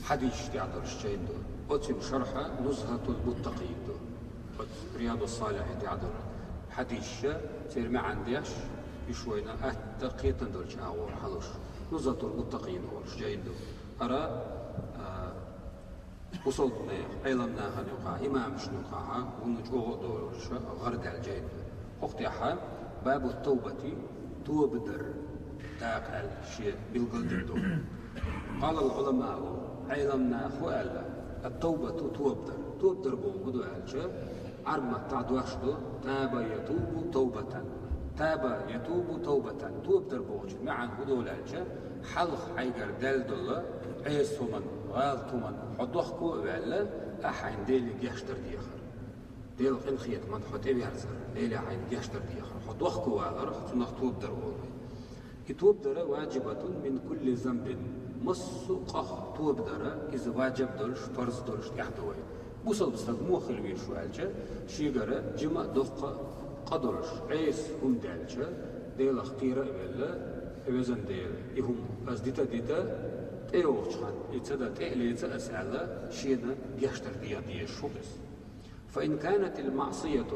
حديث تعذر الشيء أتم شرح نزهة المتقين رياض الصالحين تعذر حديث تير ما عنديش يشوينا التقيت ندرج أو حلوش نزهة المتقين هو الشيء أرى وصلنا علمنا هنقع إمام شنقع ونجوه دورش غرق الجيد اختيحا باب التوبة توبدر تاق الشيء بالقلد قال العلماء علمنا خؤال التوبة توبدر بوجود الجا عرما تعدوشدو تاب يتوب توبة تاب يتوب توبة توبدر بوجود معا هدول الجا حلق حيقر دلدل عيسو من غالطو من حدوخكو وعلا أحين ديلي جيشتر ديخر ديل الخيط من حتى بيهرزر ديلي أحين جيشتر ديخر حدوخكو وعلا خطنخ توبدر بوجود توبدر واجبة من كل ذنب مسقه توبدر إذا واجب درش فرض درش يحتوي بوصل بستغمو خلوي شو هالجا شيغرا جمع دقة قدرش عيس هم دالجا ديل اختيرا ولا وزن ديل يهم از ديتا تيوخشان يتدا تيليتا اسالا شينا يشتر دي شوبس فإن كانت المعصية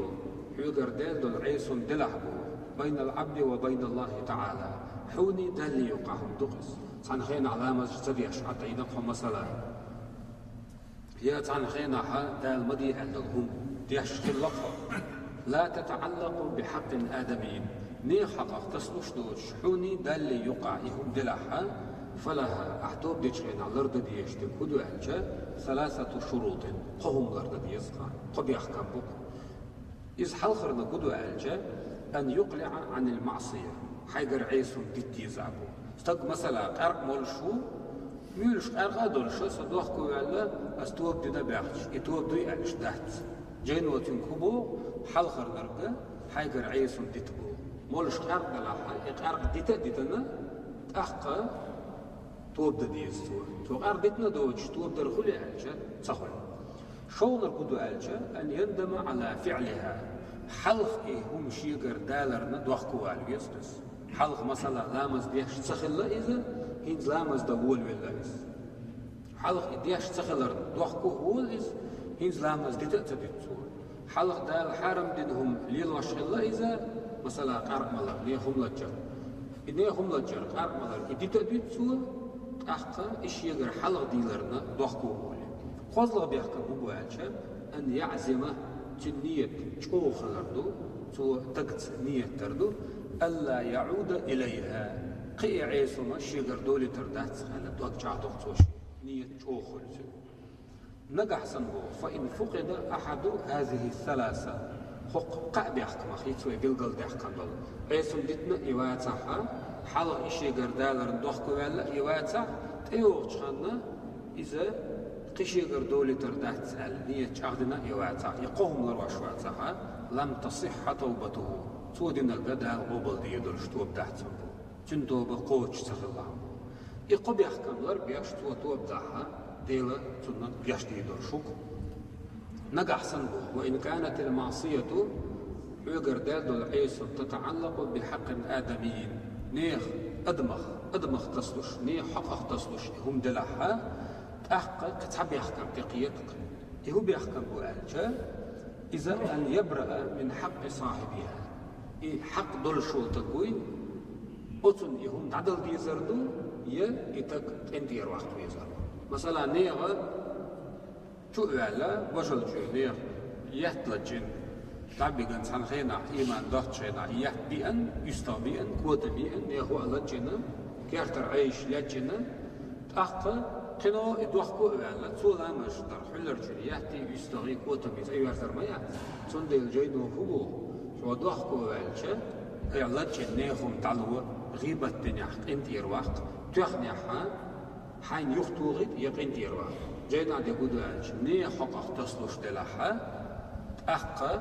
يقر ديل دول عيس دلحبو بين العبد وبين الله تعالى حوني دل يقعهم دقس تنخين علامة تبيش عطيناكم مثلا هي تنخين دال مدي عندهم ديش خلقها لا تتعلق بحق آدمي ني حقق تسلوش دوش حوني دل يقعهم دلحا فلها أحتوب ديشين على الأرض ديش تنكدو أهلجا 3 شروط قهم الأرض ديسقا قب يحكم بك إذ حلخرنا كدو أهلجا أن يقلع عن المعصية حيقر عيسو ديتي زعبو استق مثلا قرق مولشو ميولش قرق دولشو صدوخكو وعلا استوب دينا باخش يتوب دي أعلش دهت جينو تنكبو حلخر نرقا حيقر عيسو ديتبو مولش قرق دلاحا قرق ديتنا تأخقا توب ديستو تو قرق ديتنا دوش توب درخولي أعلشا تصخل شو نرقدو أعلشا أن يندم على فعلها حلق هم شيغر دالرنا دوخكو والويستس حلق مثلا لامز ديش تسخلا إذا هينز لامز دول ولايس حلق ديش تسخلر دوخكو هول إذا هينز لامز ديتا تديتسو حلق دال حرم دينهم ليل وشغلا إذا مثلا قرق ملر نيهم لجر نيهم لجر قرق ملر ديتا ديتسو أحقا إشيغر حلق ديلرنا دوخكو هول خوزلغ بيحكم هو أن يعزم جنية شوخلردو تو تقت نية تردو ألا يعود إليها قي عيسوما شيغر دولي تردات على دوك جعدوك توش نية شوخل نجح سنبو فإن فقد أحد هذه الثلاثة حق قعب يحكم أخيت ويقلقل يحكم دول عيسوم ديتنا إيواتها حلق شيغر دالر دوخكو ولا إيواتها تيوغ شخانا إذا قشيغر دولي تردات سأل نية شاهدنا إيواتا يقوم لرواشواتها لم تصح توبته تودنا القدها غوبل دي يدرش توب دحت سنبو جندوب قوش سخلا يقوب يحكم لر بياش توب دحها ديلا تنن بياش دي يدرشوك نقح سنبو وإن كانت المعصية يقر دال دول عيسو تتعلق بحق آدميين نيخ أدمخ تصلش نيخ حقق تصلش هم دلحها تحقق تحب يحكم تقيتك هو بيحكم بوالجا إذا أن يبرأ من حق صاحبها حق دول شو تقوي أتون يهم تعدل دي زردو يتك انتير وقت ويزر مثلا نيغا شو على وجل جو نيغ يحتلجن تعبقا سنخينا إيمان ضغطشينا يحبئا يستوبئا كوتبئا نيغو على جنة كيرتر عيش لجنة تحقق قنو إدوخكو وعلا تسولا مشتر حلر جرياتي يستغي كوتميز أي ورثر ما يعني تسندي الجيد وفوه شو دوخكو وعلشا إعلاد جنيخم تعلو غيبة الدنيا انت يرواق تخني حين يختوغي يقين يرواق جينا دي قدو وعلشا ني حقق تصلوش دلاحا أحقا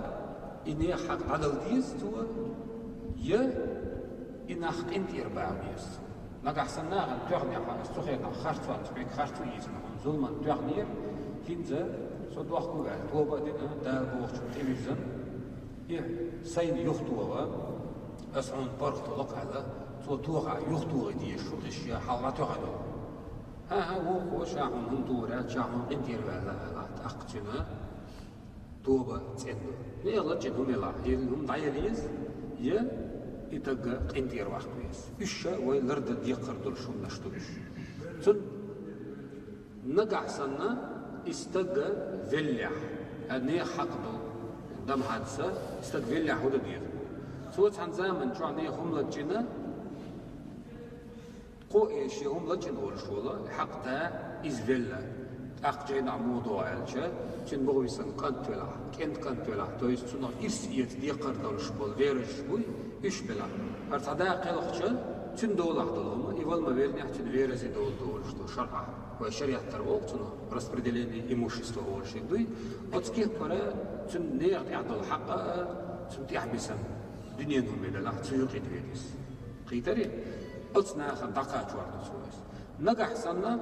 إني حق عدل ديز تو إن حق انت يربع بيز نجح سناغن تغني استخينا خرطان تبيك خرطو يزن ظلما تغني هنزا صدوخ كوع توبا دينا دار بوخ تلفزيون سين يخطوها أسعون برخ طلق على توقع يخطوها دي شو الأشياء حالاتها ها هو شاعون هم دورات شاعون انتير ولا أقتنا توبة تسندو يلا جنهم يلا هم ضايليز يا يتجا انتير واحد إيشا ويلرد يقر دول شو نشتوش تن نجح سنة استجا فيلع أني حقدو دم حادثة استجا فيلع هو دير سوت عن زمن شو عني هم لجنا قو إيش هم لجنا ورشولا حقتا إز فيلع أقجينا موضوع الشيء تن بغويسن كنتلا كنتلا تويس تنو إرسيت ديقر دول شبول فيرش بوي إيش بلا هرتدا قلقشة تن دولة دولهم يقول ما بيرني حتى فيرزي دول شتو شرع وشريعة تروق تنو распределение имущества ولشي دوي أتكيه برا تن نيق يعطل الحق تن تحبسن دنيا نهم إلى لا تسيقي دويدس قيتري أتنا خم دقات وارد سويس نجح سنة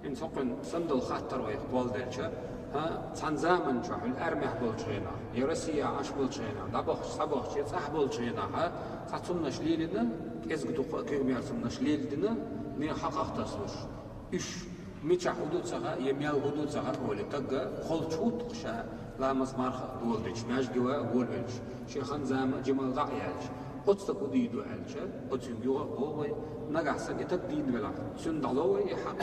إن سقن صندل خطر ويقبل دلشة ها تنزامن شو الأرمح بولشينا يرسيا عش بولشينا دبخ صبخ شيء صح بولشينا ها تطنش ليلنا إزقدو كيميار تنش ليلنا ني حقق تصوش إيش ميتش حدود سها يميال حدود سها ولي تجا خل شوت خشى لا مسمار دول دش ماش جوا قول بلش شيخان زام جمال ضعيالش أتصل بديدو علشة أتصل جوا هو نجح سن يتبدين ولا سن دلوه يحق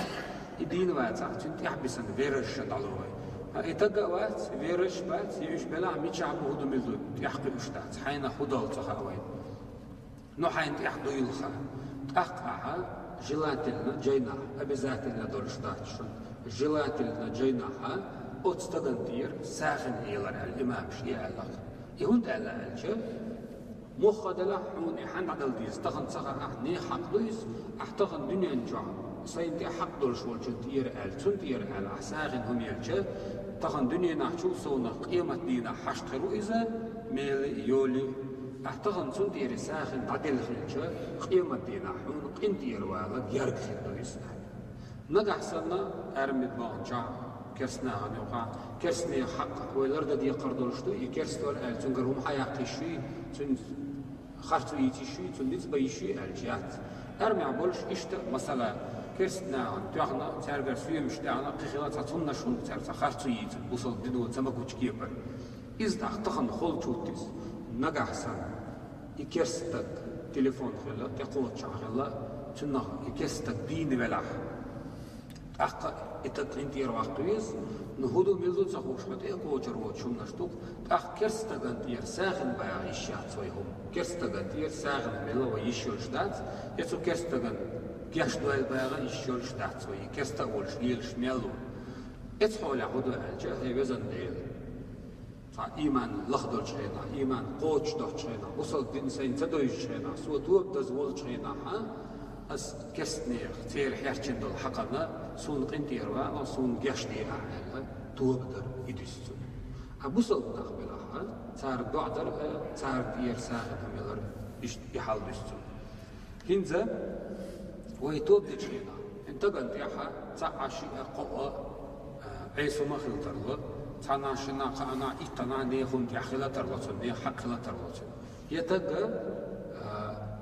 الدين واتع سن يحبسن فيرش دلوه يتجا وات فيرش بات يعيش بلا ميتش عبو هدو مزود يحقق اشتات حين خدال تخاوين نو حين يحضو يلخا تحققها جلاتلنا جينا أبزاتلنا دولشتاتشون جلاتلنا جيناها أتستغنتير ساخن إيلر الإمام شيء الله يهود على الجو مخدلا حون حن عدل ديز تغن صغر أحني حق دويس أحتغن دنيا نجع سينتي حق دولش والجنتير آل تنتير آل أحساغن هم يلجو تغن دنيا نحشو سونا قيمة دينا حشترو إذا ميل يولي أحتغن سنتير ساخن عدل خلجة قيمة دينا حون قنتير والد يرق خلدو إسنا نجح سنة أرمد بانجا كرسنا هنوقع كرسني حق ويلرد دي قردولشتو يكرستور آل تنقرهم حياقي شوي تن خرطو يتي شوي تن نتباي شوي الجيات أرمي عبولش إشتا مثلا كرسنا تيغنا تاربر سوية مشتاعنا قيخيلا تطلنا شون تاربر خرطو يتي وصل دينو تمكوش كيبر إذا أحتغن خول شوتيس نجح سنة يكرستك تليفون خلا تقوت شغلا تنه يكرستك دين ولا أحق إتقنتي رواقتويس نهودو ميزو تخوش حد إقوجر وشون نشتوك أحق كرستك أنتير ساخن بيا إشياء سويهم كرستك أنتير ساخن ملا ويشيل شدات يسو كرستك جاشدو البيا إشيل شدات سوي كرستك ولش ليلش ميلو إتحول عودو الجاه يبزن ديل إيمان لخدر شينا إيمان قوش ده شينا وصل دين سين تدويش شينا سو توب تزول شينا ها أس كسنير تير حيرتشن دل حقنا سون قنتير وانا سون جشني أعلى توب در يدستون أبوصل تقبلها صار بعدر صار دير ساعد هميلر يحال دستون هنزا ويتوب دي شينا انت قنتيها تعاشي قوة عيسو ما خلتر له تانا شنا قانا إتنا نيهم يحخلا ترلتون نيه حقلا ترلتون يتجا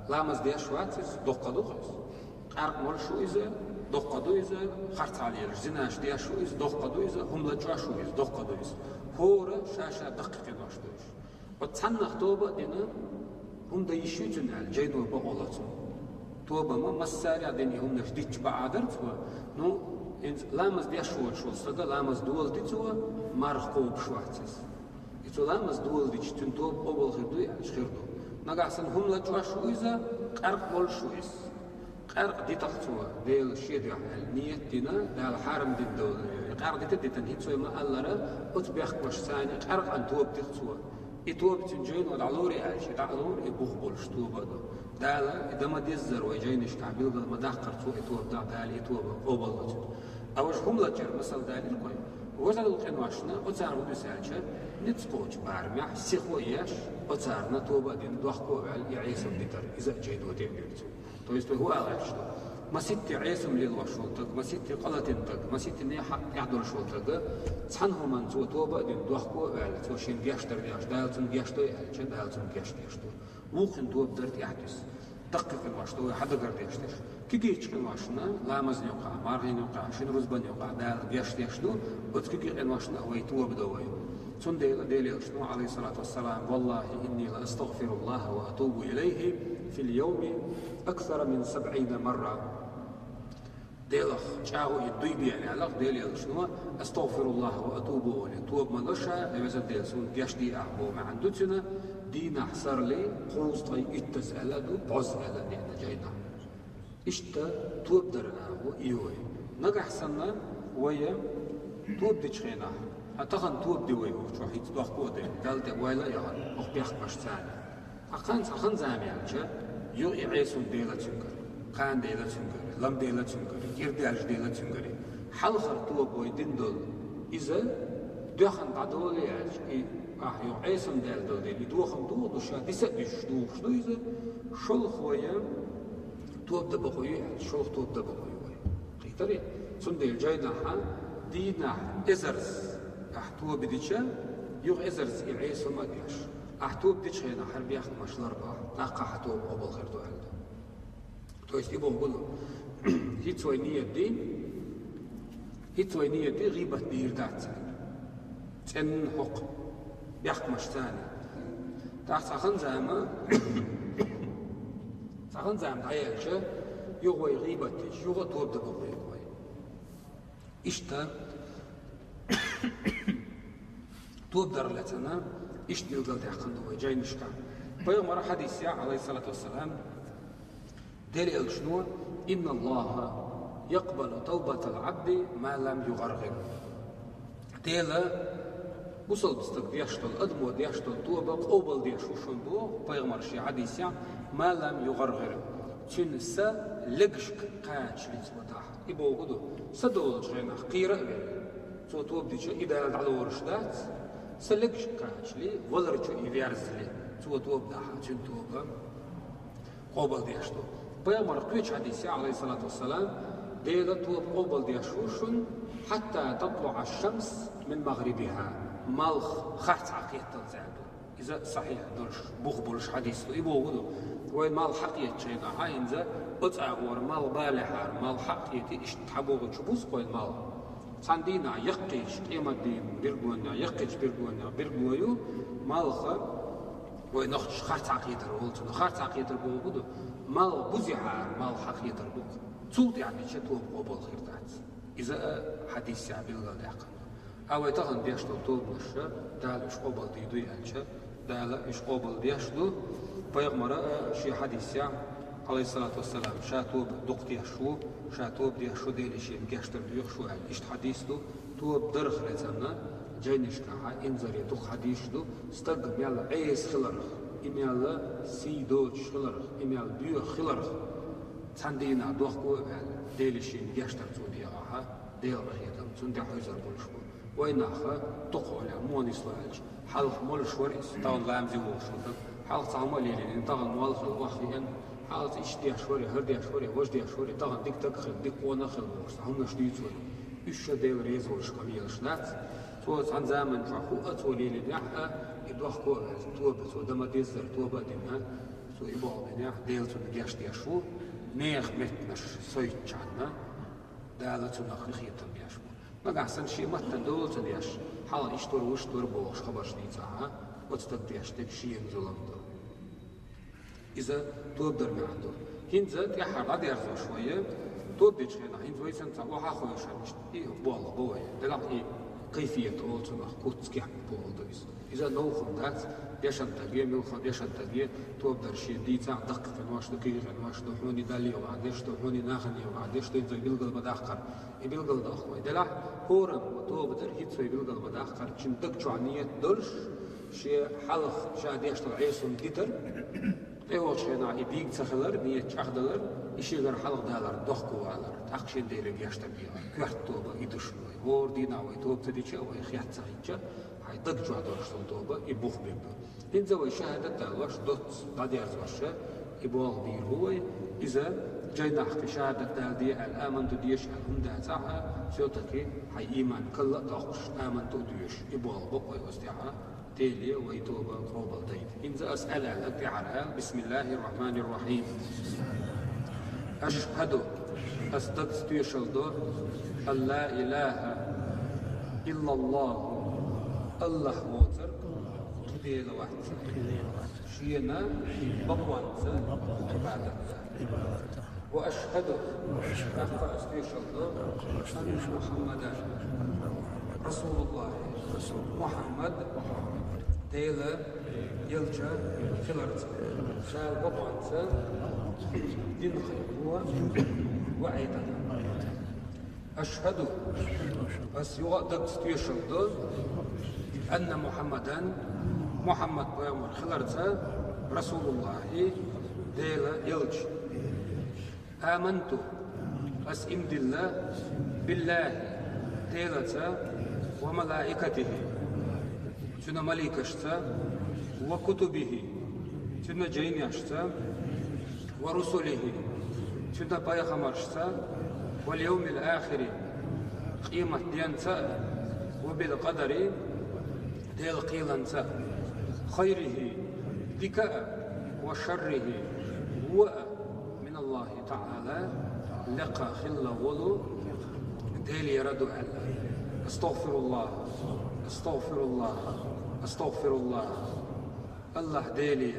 لامز ديش واتس دقدوغس قرق مال شو إذا دقدو إذا خرط عليه زناش ديش شو إذا دقدو إذا هم لجوا شو إذا دقدو إذا هورا شاشة دقيقة ناشتوش وتسنى توبة دينا هم دا يشوتون الجينو بقولتون توبة ما مسارع ديني هم نشديش بعادرت نو لامز ديشول شو صدق لامز دول تيتوا مرخوب شواتس يتو لامز دول ديش تنتوب أول خردوي أشخردو نقعسن هم لجوا شو إذا قرق مول شو إس قرق دي تختوا ديل شيدع النية دينا دال حارم دي الدول قرق دي تدي تنهيت سوي ما الله را أتبيخ باش ثاني قرق أن توب تختوا يتوب تنجين ودعلوري أشي دعلوري يبوخ بولش توبة دالا إذا ما ديزر ويجينش تعبيل ما داقر تو يتوب دال يتوب قبل أوش هم لجر مثل دالي الكوي وزال القنواشنا أتار ودسالشة نتسقوش بارمع سيخو إياش أتارنا توبة دين دوخكو على يعيسم ديتر إذا جيدو تبيرتو تو يستوي هو أغاشتو ما ستي عيسم ليلوا شولتك ما ستي قلتنتك ما ستي نيحق يعدل شولتك تحنهم أن توبة دين دوخكو على توشين جاشتر جاش دالتن جاشتو يالشن دالتن جاشتو ممكن توب درت يحدث دقق الواشتو حدا قرديشتش كي جيتش الواشنا لا مزن يقع مارهين يقع شين رزبن يقع دال بيشتيشتو وتكي الواشنا هوي تو بدوي ثم ديل شنو عليه الصلاة والسلام والله إني لأستغفر الله وأتوب إليه في اليوم أكثر من 70 مرة ديلخ جاو يدوي بيعني على ديل شنو أستغفر الله وأتوب إليه توب ملوشا لبس ديل سون بيشتي أحبو ما عندنا دين أحسر لي قوس طي إتسأل دو بعز على نحن جينا إشتا توب درنا وإيوه نجح سنة ويا توب ديشخينا أتخن توب ديوي شو حيت دوخ ده قال ده ولا يهان أخ بيخ مش ثاني أخن زامي على يو يعيسون ديلا تنكر قان ديلا تنكر لم ديلا تنكر غير ديالج ديلا تنكر حل خر توب ويدين دول إذا دوخن تعدولي عج يو عيسون ديال دول دي دوخن دول دوشا ديسدش دوخ شنو إذا شل خويا توب ده بقوي شل توب ده بقوي قيتري سنديل جاينا حال دينا إزرز أحتوى بديشة يوغ إزرز العيسو ما ديش أحتوى بديش هنا حرب ياخد مش الأربعة ناقا حتوى قبل خير دوالد تويس يبغى نقوله هي توينية دي غيبة دير دات تن حق ياخد مش ثاني تحت سخن زعما عيالشة يوغ غيبة ديش يوغ توب دبقوي إشتا توب در لتنا إيش ديل قلت يحقن دوي جاي نشكا بيغمر حديث عليه الصلاة والسلام دليل شنو إن الله يقبل توبة العبد ما لم يغرغر ديلا وصل بستك ديشتل أدمو ديشتل توبة قوبل ديشو شنبو بيغمر شي حديث ما لم يغرغر تنسى لقشك قاش لتوتاح يبو قدو سدول جينا قيرة تو توب ديشا إذا على ورشدات سلقش كاشلي ولرجو يفيرزلي توب داها تشن توبا قبل ديشتو بيامر قيش حديث عليه الصلاة والسلام ديلا توب قبل ديشوشن حتى تطلع الشمس من مغربها مالخ خرط عقيد تلزعدو إذا صحيح درش بغبرش حديث يبو غدو وين مال حقية شينا هاي إنزا أتعور مال بالحار مال حقية إيش تحبوغ تشبوس قوين مال صندينا يقيش قيمة دين بيرجونا يقيش بيرجويو مالخا وينخش خرط عقيدة رولت خرط عقيدة بوجوده مال بوزيعار مال حقيدة بوك صوت يعني شتوه قبل خيرات إذا حديث عبيل غالق أو يتغن ديشتو طول نشر دال إش قبل ديدوي أنشا دال إش قبل ديشتو بيغمر شي حديث عليه الصلاة والسلام شاتوب دقت يشو شاتوب ديشو ديل شيء مجاشتر ديشو عن إشت حديثه توب درخ لزمنا جينش كها إنزر يدق حديثه استقم يلا عيس خلرخ إم يلا سيدوش خلرخ إم يلا بيو خلرخ تندينا دوخ قوي ديل شيء مجاشتر تودي عها ديل رخيتم تندي حيزر بولشو ويناخا تقول موني سوالج حلق مولش وريس طاون لامزي وشوتك حلق تعمل لي طاون والخ الوحيين حالت إيش دي أشوري هردي أشوري وش دي أشوري طبعا ديك تدخل ديك وانا خل بوش هم نش دي تقول إيش ديل ريز وش قبيل شنات توت عن زمن شحو أتولي لنيحة يدوخ كور تو بس ودم ديزر تو بدينا تو يبغى بنيح ديل تو نجاش دي أشور نيخ متنش سويت شعنا دالة نخ خيتم بيشمو ما أحسن شيء ما تدول تديش حال إيش تور وش تور بوش خبرش دي تاعها وتستديش تك شيء نزلم إذا توب در معندو هنزا تيحر عاد يرزو شوية توب ديش هنا هنزا ويسن تا وحا خويش هنش إيه بالله بوي دلق إيه كيفية أولتنا كوتس كيح بول دويس إذا نوخم دات يشن تلقيه ملخم يشن تلقيه توب در شي دي تا دق فنواش دقيق فنواش دحوني دالي وعدش دحوني ناخني وعدش دينزا بيلقل بداخر يبيلقل داخوي دلق هورم وتوب در هيتسو يبيلقل بداخر چن دق شعنية درش شي حلخ شاديش تلعيسون ديتر ايوه شينا يبيك تخلر نية تخدلر يشيغر حلق دالر دخكو علر تاقشين ديرك يشتبيها كوحت توبا يدشنوي هور ديناوي توب تديشا ويخيات تخيجا هاي دق جوع دورشتون توبا يبوخ بيبا هنزا ويشاهدة دالوش دوت داديرز وشا يبوغ بير هو إذا جاينا حق شهادة دال دي الآمن دوديش الهم داتاها سيوتكي هاي إيمان كلا تاقش آمن دوديش يبوغ بقوي وستيعها تيلي ويتوبة قوبل ديت إنزا أسأل أتعرها بسم الله الرحمن الرحيم أشهد أصدق ستيشلدو أن لا إله إلا الله الله وتر تديل واحد شينا بقوانسا عبادة وأشهد أخطأ ستيشلدو أن محمدا رسول الله محمد ديلا يلجا خلرت شال بقوانسا دين خيبوه وعيدا أشهد بس يغدق ستيشلدو أن محمدا محمد بيامر خلرت رسول الله ديلا يلج آمنت بس إمد الله بالله ديلتا وملائكته تنا ملائكشتا وكتبه تنا جينيشتا ورسله تنا بايغمرشتا واليوم الآخر قيمة ديانتا وبالقدر ديل قيلانتا خيره ذكاء وشره هو من الله تعالى لقى خلا ولو ديل يردو الله استغفر الله استغفر الله استغفر الله الله ديلي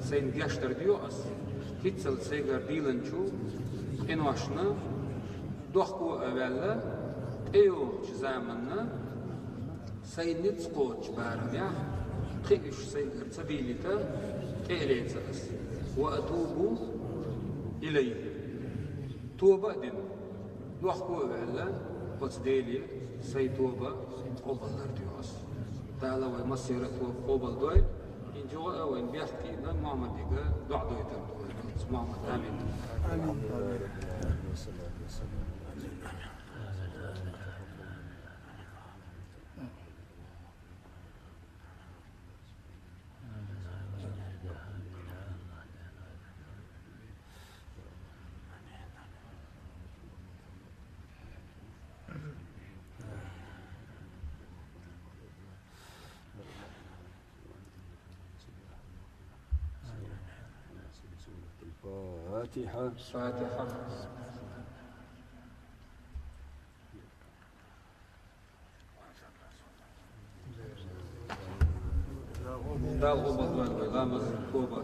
سين جاشتر ديوس هيتسل سيجر ديلنشو إنواشنا دوخكو أولا إيو جزامنا سين نتسقو جبارميا قيش سيجر سبيلتا إليتس وأتوب إليه توبة دين دوخكو أولا وتديلي سي توبة قبل درديوس تعالى ومسيرة قبل دويل إن جوا وإن بيحكي نان محمد ديجا دع دويتر دويل محمد آمين آمين فاتحة فاتحة داغو بطوان ويغامز كوبا